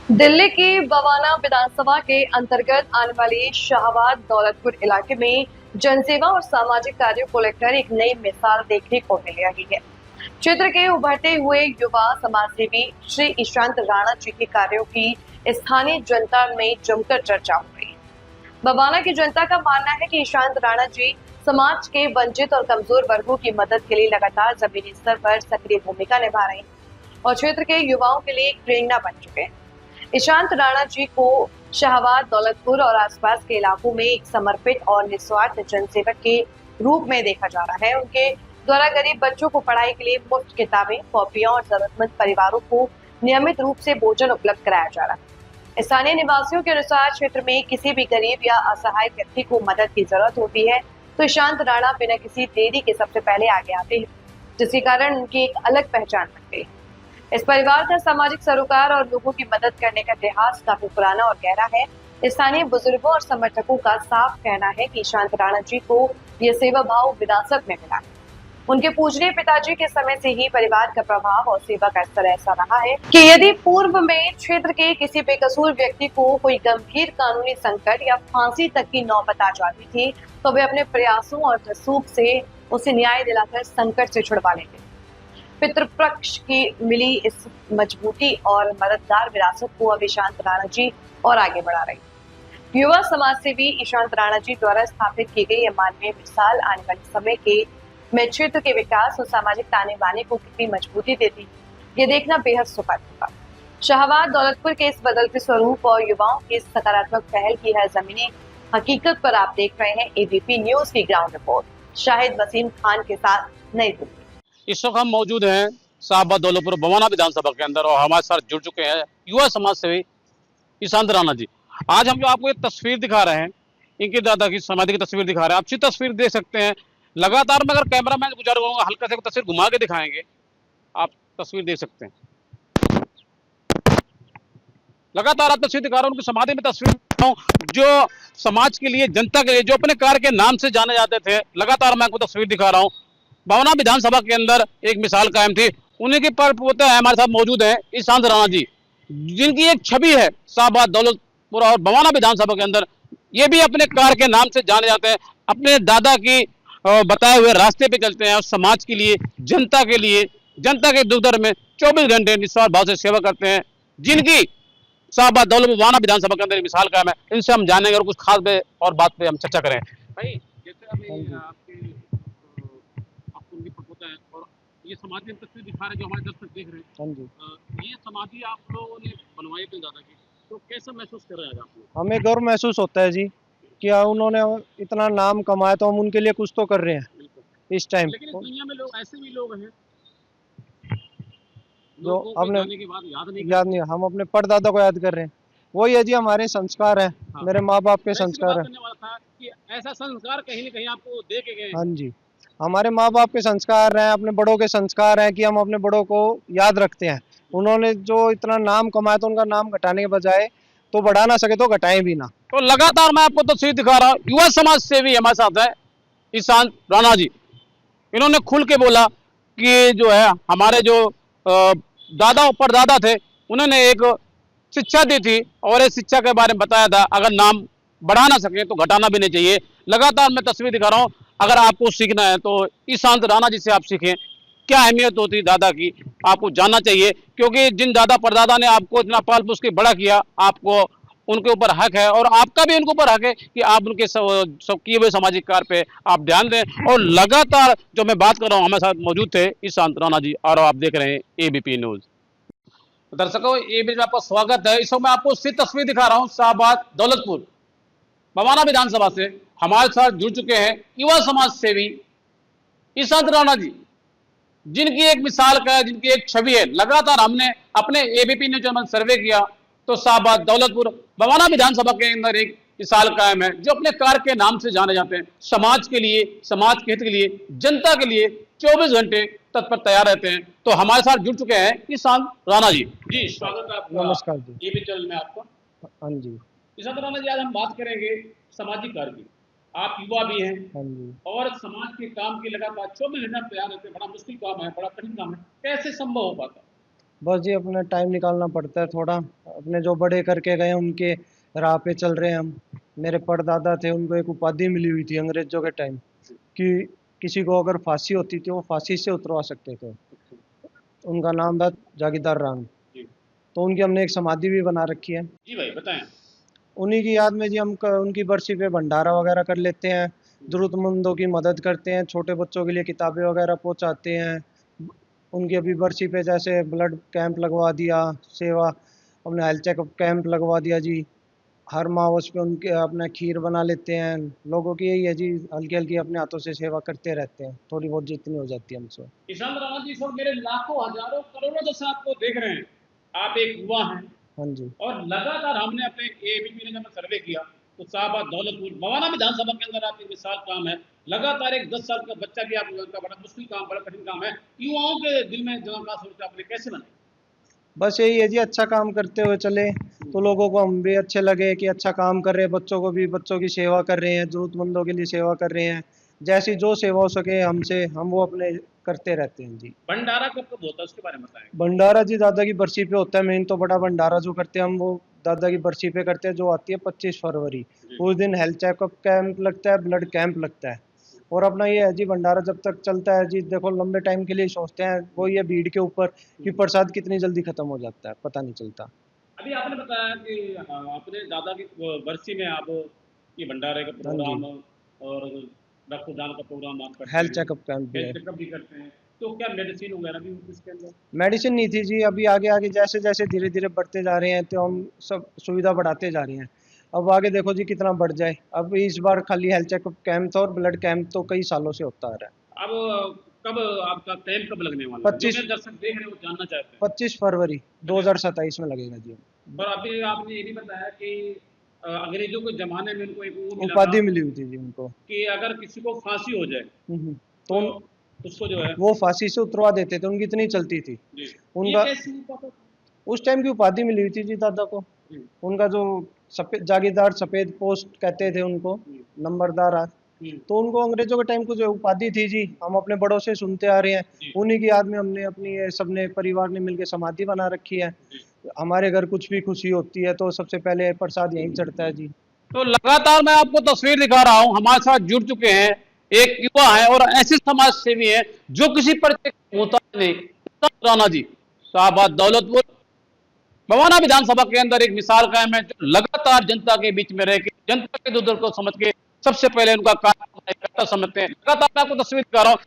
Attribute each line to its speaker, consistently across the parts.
Speaker 1: दिल्ली की बवाना विधानसभा के अंतर्गत आने वाले शाहबाद दौलतपुर इलाके में जनसेवा और सामाजिक कार्यों को लेकर एक नई मिसाल देखने को मिल रही है। क्षेत्र के उभरते हुए युवा समाजसेवी श्री ईशांत राणा जी के कार्यों की स्थानीय जनता में जमकर चर्चा हो रही है। बवाना की जनता का मानना है कि ईशांत राणा जी समाज के वंचित और कमजोर वर्गों की मदद के लिए लगातार जमीनी स्तर पर सक्रिय भूमिका निभा रहे हैं और क्षेत्र के युवाओं के लिए एक प्रेरणा बन चुके हैं। ईशांत राणा जी को शाहबाद दौलतपुर और आसपास के इलाकों में एक समर्पित और निस्वार्थ जनसेवक के रूप में देखा जा रहा है। उनके द्वारा गरीब बच्चों को पढ़ाई के लिए मुफ्त किताबें, कॉपियां और जरूरतमंद परिवारों को नियमित रूप से भोजन उपलब्ध कराया जा रहा है। स्थानीय निवासियों के अनुसार क्षेत्र में किसी भी गरीब या असहाय व्यक्ति को मदद की जरूरत होती है तो ईशांत राणा बिना किसी देरी के सबसे पहले आगे आते हैं, जिसके कारण उनकी एक अलग पहचान बन गई। इस परिवार का सामाजिक सरोकार और लोगों की मदद करने का इतिहास काफी पुराना और गहरा है। स्थानीय बुजुर्गों और समर्थकों का साफ कहना है कि ईशांत राणा जी को यह सेवा भाव विरासत में मिला है। उनके पूजनीय पिताजी के समय से ही परिवार का प्रभाव और सेवा का स्तर ऐसा रहा है कि यदि पूर्व में क्षेत्र के किसी बेकसूर व्यक्ति को कोई गंभीर कानूनी संकट या फांसी तक की नौबत आ जाती थी तो वे अपने प्रयासों और रसूख से उसे न्याय दिलाकर संकट से छुड़वा लेते। पितृपक्ष की मिली इस मजबूती और मददगार विरासत को अब ईशांत राणा जी और आगे बढ़ा रही। युवा समाजसेवी ईशांत राणा जी द्वारा स्थापित की गई यह मानवीय मिसाल आने वाले समय के में क्षेत्र के विकास और सामाजिक ताने बाने को कितनी मजबूती देती, ये देखना बेहद सुखद होगा। शाहबाद दौलतपुर के इस बदलते स्वरूप और युवाओं की सकारात्मक पहल की है जमीनी हकीकत पर आप देख रहे हैं एबीपी न्यूज की ग्राउंड रिपोर्ट शाहिद वसीम खान के साथ, नई दिल्ली।
Speaker 2: इस वक्त हम मौजूद हैं शाहबाद दौलतपुर बवाना विधानसभा के अंदर और हमारे साथ जुड़ चुके हैं युवा समाज सेवी ईशांत राणा जी। आज हम जो आपको एक तस्वीर दिखा रहे हैं, इनके दादा की समाधि की तस्वीर दिखा रहे हैं। आप अच्छी तस्वीर देख सकते हैं। लगातार मैं अगर कैमरा मैन गुजार करूंगा हल्का से तस्वीर घुमा के दिखाएंगे, आप तस्वीर देख सकते हैं। लगातार आप तस्वीर दिखा रहे हैं, उनकी समाधि में तस्वीर जो समाज के लिए, जनता के लिए, जो अपने कार्य के नाम से जाने जाते थे, लगातार मैं आपको तस्वीर दिखा रहा हूँ। बवाना विधानसभा के अंदर एक मिसाल कायम थी। उन्हीं के पर पोते हमारे साथ मौजूद हैं ईशांत राणा जी, जिनकी एक छवि है शाहबाद दौलतपुर और बवाना विधानसभा के अंदर। ये भी अपने कार्य के नाम से जाने जाते हैं। अपने दादा की बताए हुए रास्ते पे चलते हैं और समाज के लिए, जनता के लिए, जनता के दुख दर्द में 24 घंटे निस्वार्थ भाव से सेवा करते हैं। जिनकी शाहबाद दौलतपुर बवाना विधानसभा के अंदर मिसाल कायम है। इनसे हम जानेंगे और कुछ खास पे और बात पे हम चर्चा करें। भाई, जैसे अभी आपके आपको उनकी प्रपोता है और ये समाधि तस्वीर दिखा रहे हैं जो हमारे दर्शक देख रहे हैं।
Speaker 3: हाँ जी।
Speaker 2: ये समाधि आप लोगों ने बनवाई अपने दादा की, तो कैसा महसूस कर रहे हैं आप लोग?
Speaker 3: हमें गर्व महसूस होता है जी कि उन्होंने इतना नाम कमाया तो हम उनके लिए कुछ तो कर रहे हैं
Speaker 2: बिल्कुल।
Speaker 3: इस टाइम।
Speaker 2: लेकिन इस दुनिया में लोग ऐसे भी लोग हैं
Speaker 3: जो
Speaker 2: लोगों के
Speaker 3: हमने
Speaker 2: जाने के बाद याद नहीं
Speaker 3: याद नहीं, हम अपने परदादा को याद कर रहे हैं। वही है जी, हमारे संस्कार है।
Speaker 2: हाँ।
Speaker 3: मेरे माँ बाप के
Speaker 2: मैं इसी
Speaker 3: संस्कार
Speaker 2: बात
Speaker 3: है।
Speaker 2: करने वाला था कि ऐसा संस्कार कहीं न कहीं आपको दे के गए
Speaker 3: हाँ
Speaker 2: हैं।
Speaker 3: जी, हमारे माँ बाप के संस्कार हैं, अपने बड़ों के संस्कार हैं कि हम अपने बड़ों को याद रखते हैं। उन्होंने जो इतना नाम कमाया तो उनका नाम घटाने के बजाय तो बढ़ा ना सके तो घटाएं भी ना।
Speaker 2: तो लगातार मैं आपको तस्वीर दिखा रहा हूँ, युवा समाज सेवी हमारे साथ है ईशांत राणा जी। इन्होंने खुल के बोला कि जो है हमारे जो दादा और परदादा थे, उन्होंने एक शिक्षा दी थी और इस शिक्षा के बारे में बताया था, अगर नाम बढ़ा ना सके तो घटाना भी नहीं चाहिए। लगातार मैं तस्वीर दिखा रहा हूँ। अगर आपको सीखना है तो ईशांत राणा जी से आप सीखें। क्या अहमियत होती है दादा की, आपको जानना चाहिए, क्योंकि जिन दादा परदादा ने आपको इतना पाल पोस के बड़ा किया, आपको उनके ऊपर हक है और आपका भी उनके ऊपर हक है कि आप उनके सब किए हुए सामाजिक कार्य पे आप ध्यान दें। और लगातार जो मैं बात कर रहा हूँ, हमारे साथ मौजूद थे ईशांत राणा जी और आप देख रहे हैं एबीपी न्यूज। दर्शकों, एबीपी में आपका स्वागत है। इस वक्त मैं आपको सिर्फ तस्वीर दिखा रहा हूँ शाहबाद दौलतपुर बवाना विधानसभा से। हमारे साथ जुड़ चुके हैं युवा समाज सेवी ईशांत राणा जी, जिनकी एक मिसाल का है, जिनकी एक छवि है। लगातार हमने अपने एबीपी न्यूज चैनल सर्वे किया तो शाहबाद दौलतपुर बवाना विधानसभा के अंदर एक मिसाल कायम है, जो अपने कार्य के नाम से जाने जाते हैं। समाज के लिए, समाज के हित के लिए, जनता के लिए 24 घंटे तत्पर तैयार रहते हैं। तो हमारे साथ जुड़ चुके हैं ईशांत राणा जी। जी, स्वागत है आपका
Speaker 3: नमस्कार जी।
Speaker 2: एबीपी चैनल में आपका।
Speaker 3: हाँ जी।
Speaker 2: ईशांत राणा जी, आज हम बात करेंगे सामाजिक कार्य की। आप युवा भी हैं
Speaker 3: हाँ जी।
Speaker 2: और समाज के काम के लगातार 24 घंटे तैयार रहते हैं। बड़ा मुश्किल काम है, बड़ा कठिन काम है। कैसे संभव हो पाता?
Speaker 3: बस जी अपना टाइम निकालना पड़ता है थोड़ा, अपने जो बड़े करके गए उनके राह पे चल रहे हैं हम। मेरे परदादा थे, उनको एक उपाधि मिली हुई थी अंग्रेजों के टाइम कि किसी को अगर फांसी होती थी वो फांसी से उतरवा सकते थे। उनका नाम था जागीरदार राम।
Speaker 2: जी।
Speaker 3: तो उनकी हमने एक समाधि भी बना रखी है।
Speaker 2: जी भाई बताएं।
Speaker 3: उन्हीं की याद में जी हम उनकी बरसी पे भंडारा वगैरह कर लेते हैं, जरूरतमंदों की मदद करते हैं, छोटे बच्चों के लिए किताबें वगैरह पहुंचाते हैं। उनकी अभी बरसी पे जैसे ब्लड कैंप लगवा दिया, सेवा अपने हेल्थ चेकअप कैंप लगवा दिया जी। हर माह उस पे उनके अपना खीर बना लेते हैं। लोगों की यही है जी, हल्की हल्की अपने हाथों से सेवा करते रहते हैं, थोड़ी बहुत जितनी हो जाती है हमसे।
Speaker 2: ईशान राणा जी, इस वक्त मेरे लाखों हजारों करोड़ों दर्शक आपको देख रहे हैं। आप एक युवा हैं
Speaker 3: हाँ जी।
Speaker 2: और लगातार हमने अपने एबीपी ने जब सर्वे किया तो शाहबाद दौलतपुर मवाना विधानसभा के अंदर आपकी मिसाल काम है। लगातार एक 10 साल का बच्चा भी आप का बड़ा मुश्किल काम, बड़ा कठिन काम है। युवाओं के दिल में जगह सोचते आपने कैसे बनाई?
Speaker 3: बस यही है जी, अच्छा काम करते हुए चले तो लोगों को हम भी अच्छे लगे कि अच्छा काम कर रहे हैं, बच्चों को भी बच्चों की सेवा कर रहे हैं, जरूरतमंदों के लिए सेवा कर रहे हैं। जैसी जो सेवा हो सके हमसे, हम वो अपने करते रहते हैं जी।
Speaker 2: भंडारा कब कब होता है उसके बारे में बताएं।
Speaker 3: भंडारा जी दादा की बरसी पे होता है मेन, तो बड़ा भंडारा जो करते हैं हम वो दादा की बरसी पे करते हैं, जो आती है 25 फरवरी। उस दिन हेल्थ चेकअप कैंप लगता है, ब्लड कैंप लगता है। और अपना ये है जी, भंडारा जब तक चलता है जी, देखो लंबे टाइम के लिए सोचते हैं वो ये भीड़ के ऊपर कि प्रसाद कितनी जल्दी खत्म हो जाता है, पता नहीं चलता।
Speaker 2: अभी आपने बताया कि अपने दादा की बरसी में आप ये भंडारे का
Speaker 3: हाँ जी।
Speaker 2: प्रोग्राम और रक्तदान का प्रोग्राम आप करते
Speaker 3: हेल्थ
Speaker 2: हैं,
Speaker 3: चेकअप कैंप भी है।
Speaker 2: हेल्थ चेकअप भी करते हैं। तो क्या मेडिसिन वगैरह भी होती है इसके अंदर?
Speaker 3: मेडिसिन नहीं थी जी, अभी आगे आगे जैसे जैसे धीरे धीरे बढ़ते जा रहे हैं तो हम सब सुविधा बढ़ाते जा रहे हैं। अब आगे देखो जी कितना बढ़ जाए। अब इस बार खाली हेल्थ चेकअप कैंप था, और ब्लड कैंप तो कई सालों से होता आ रहा है।
Speaker 2: अब कब आपका कैंप कब लगने वाला है, जो
Speaker 3: पच्चीस
Speaker 2: मेरे दर्शक देख रहे हैं वो जानना चाहते हैं।
Speaker 3: 25 फरवरी 2027 में लगेगा जी।
Speaker 2: और अभी आपने ये भी बताया कि अंग्रेजों के जमाने में उनको एक वो मिला था
Speaker 3: उपाधि मिली हुई थी जी उनको।
Speaker 2: कि अगर किसी को फांसी हो जाए
Speaker 3: तो
Speaker 2: तो उसको जो है।
Speaker 3: वो फांसी से उतरवा देते थे, उनकी इतनी चलती थी।
Speaker 2: जी। ये
Speaker 3: उनका
Speaker 2: कैसे हुआ पता?
Speaker 3: उस टाइम की उपाधि मिली हुई थी जी दादा को।
Speaker 2: जी।
Speaker 3: उनका जो सफेद जागीरदार, सफेद पोस्ट कहते थे उनको,
Speaker 2: जी।
Speaker 3: नंबरदार
Speaker 2: जी।
Speaker 3: तो उनको अंग्रेजों के टाइम को जो उपाधि थी जी, हम अपने बड़ों से सुनते आ रहे हैं।
Speaker 2: जी।
Speaker 3: उन्हीं की याद में हमने अपनी ये सबने परिवार ने मिलकर समाधि बना रखी है।
Speaker 2: जी।
Speaker 3: हमारे घर कुछ भी खुशी होती है तो सबसे पहले प्रसाद यहीं चढ़ता है जी।
Speaker 2: तो लगातार मैं आपको तस्वीर दिखा रहा हूं, हमारे साथ जुड़ चुके हैं एक युवा है और ऐसे समाज सेवी है जो किसी परिचय का मोहताज नहीं। राणा जी, शाहबाद दौलतपुर मवाना विधानसभा के अंदर एक मिसाल कायम है, जो लगातार जनता के बीच में रह के जनता के दुर्द को समझ के सबसे पहले उनका कार्य समझते हैं। लगातार मैं आपको तस्वीर दिखा रहा हूँ।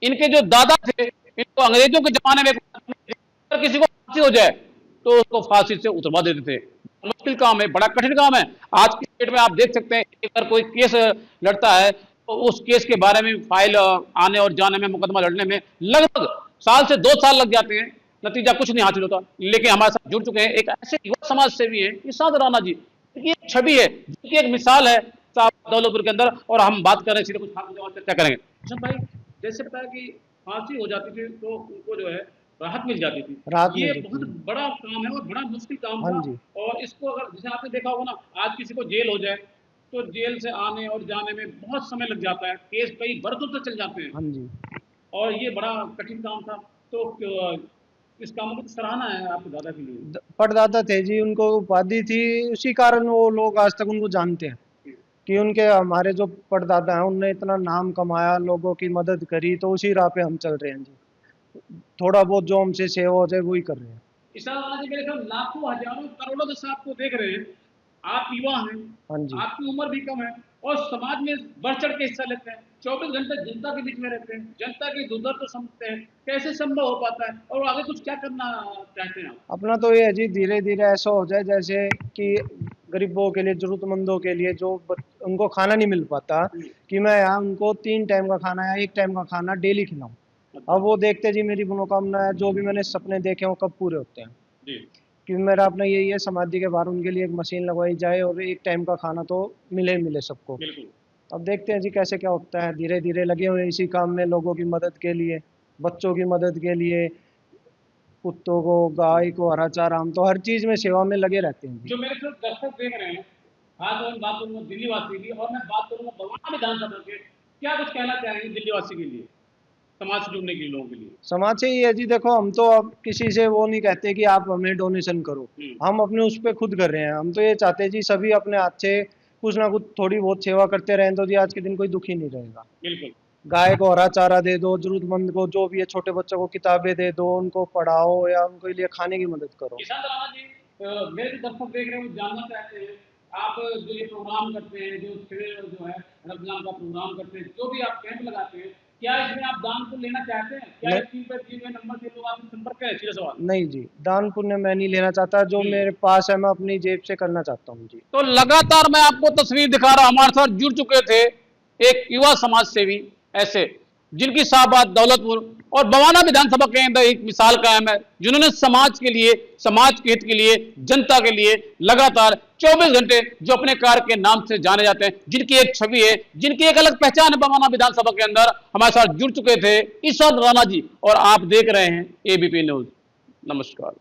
Speaker 2: इनके जो दादा थे, इनको अंग्रेजों के जमाने में अगर किसी को फांसी हो जाए तो उसको फांसी से उतरवा देते थे। मुश्किल काम है, बड़ा कठिन काम है। आज की डेट में आप देख सकते हैं, अगर कोई केस लड़ता है तो उस केस के बारे में फाइल आने और जाने में, मुकदमा लड़ने में लगभग साल से 2 साल लग जाते हैं, नतीजा कुछ नहीं हासिल होता। लेकिन हमारे साथ जुड़ चुके हैं एक ऐसे युवा समाज सेवी है ईशान राणा जी। ये एक छवि है, जिनकी एक मिसाल है दौलतपुर के अंदर। और हम बात कर रहे हैं, सीधे कुछ खास चर्चा करेंगे। ईशान भाई, जैसे बताया कि फांसी हो जाती थी तो उनको जो है राहत मिल जाती थी।
Speaker 3: रात में
Speaker 2: ये
Speaker 3: जी।
Speaker 2: बहुत बड़ा काम है और बड़ा मुश्किल काम
Speaker 3: हाँ
Speaker 2: था।
Speaker 3: जी।
Speaker 2: और इसको अगर जैसे आपने देखा होगा ना, आज किसी को जेल हो जाए तो जेल से आने और जाने में बहुत समय लग जाता है, केस कई बरसों तक चल जाते हैं।
Speaker 3: हाँ जी।
Speaker 2: और ये बड़ा कठिन काम था। तो इस काम को तो सराहना है आपके दादा के लिए।
Speaker 3: परदादा थे जी, उनको उपाधि थी, उसी कारण वो लोग आज तक उनको जानते हैं कि उनके, हमारे जो परदादा हैं उनने इतना नाम कमाया, लोगों की मदद करी, तो उसी राह पे हम चल रहे हैं जी। थोड़ा बहुत जो हमसे सेवा हो जाए वही कर रहे हैं।
Speaker 2: ईशान राणा जी, मेरे ख्याल लाखों हजारों करोड़ों दर्शक आपको देख रहे हैं। आप युवा हैं,
Speaker 3: हाँ जी।
Speaker 2: आपकी उम्र भी कम है और समाज में बढ़ चढ़ के हिस्सा लेते हैं। 24 घंटे जनता के बीच में रहते हैं, जनता की दुर्दर्द को समझते हैं। कैसे संभव हो पाता है और आगे कुछ क्या करना चाहते हैं आप?
Speaker 3: अपना तो ये है जी, धीरे धीरे ऐसा हो जाए जैसे कि गरीबों के लिए, जरूरतमंदों के लिए जो उनको खाना नहीं मिल पाता, कि मैं यहाँ उनको 3 टाइम का खाना या 1 टाइम का खाना डेली खिलाऊं। अब वो देखते जी, मेरी मनोकामना है, जो भी मैंने सपने देखे वो कब पूरे होते हैं।
Speaker 2: जी।
Speaker 3: कि मेरा अपना यही है, समाधि के बाहर उनके लिए एक मशीन लगवाई जाए और 1 टाइम का खाना तो मिले ही मिले सबको।
Speaker 2: बिल्कुल।
Speaker 3: अब देखते हैं जी कैसे क्या होता है। धीरे धीरे लगे हुए हैं इसी काम में, लोगों की मदद के लिए, बच्चों की मदद के लिए, कुत्तों को, गाय को हरा चारा, हम तो हर चीज में सेवा में लगे रहते हैं जी।
Speaker 2: जो मेरे साथ दर्शक देख रहे हैं, खास मैं बात करूंगा दिल्ली वासी की और मैं बात करूंगा मवाना विधानसभा के, क्या कुछ कहना चाहेंगे दिल्ली वासी के लिए? समाज से जुड़ने के लिए, लोगों के लिए?
Speaker 3: समाज से ये है जी, देखो हम तो अब किसी से वो नहीं कहते कि आप हमें डोनेशन करो, हम अपने उस पे खुद कर रहे हैं। हम तो ये चाहते हैं जी सभी अपने हाथ से कुछ ना कुछ थोड़ी बहुत सेवा करते रहें, तो जी आज के दिन कोई दुखी नहीं रहेगा।
Speaker 2: बिल्कुल।
Speaker 3: गाय को हरा चारा दे दो, जरूरतमंद को जो भी है, छोटे बच्चों को किताबें दे दो, उनको पढ़ाओ या उनके लिए खाने की मदद करो।
Speaker 2: किसान राणा जी, मेरे जो दर्शक देख रहे हैं वो जानना चाहते हैं, आप जो ये प्रोग्राम करते हैं, जो जो है रमजान का प्रोग्राम करते हैं, जो भी आप कैंप लगाते हैं, क्या इसमें आप दान को लेना चाहते हैं? क्या
Speaker 3: नहीं।
Speaker 2: इस चीज पर दिए हुए नंबर से लोग आपसे संपर्क करें? सीधा सवाल।
Speaker 3: नहीं जी, दान पुण्य मैं नहीं लेना चाहता, जो मेरे पास है मैं अपनी जेब से करना चाहता हूँ जी।
Speaker 2: तो लगातार मैं आपको तस्वीर दिखा रहा हूं, हमारे साथ जुड़ चुके थे एक युवा समाज सेवी ऐसे, जिनकी शाहबाद दौलतपुर और बवाना विधानसभा के अंदर एक मिसाल कायम है, जिन्होंने समाज के लिए, समाज के हित के लिए, जनता के लिए लगातार 24 घंटे जो अपने कार्य के नाम से जाने जाते हैं, जिनकी एक छवि है, जिनकी एक अलग पहचान है बवाना विधानसभा के अंदर, हमारे साथ जुड़ चुके थे ईश्वर राणा जी। और आप देख रहे हैं एबीपी न्यूज। नमस्कार।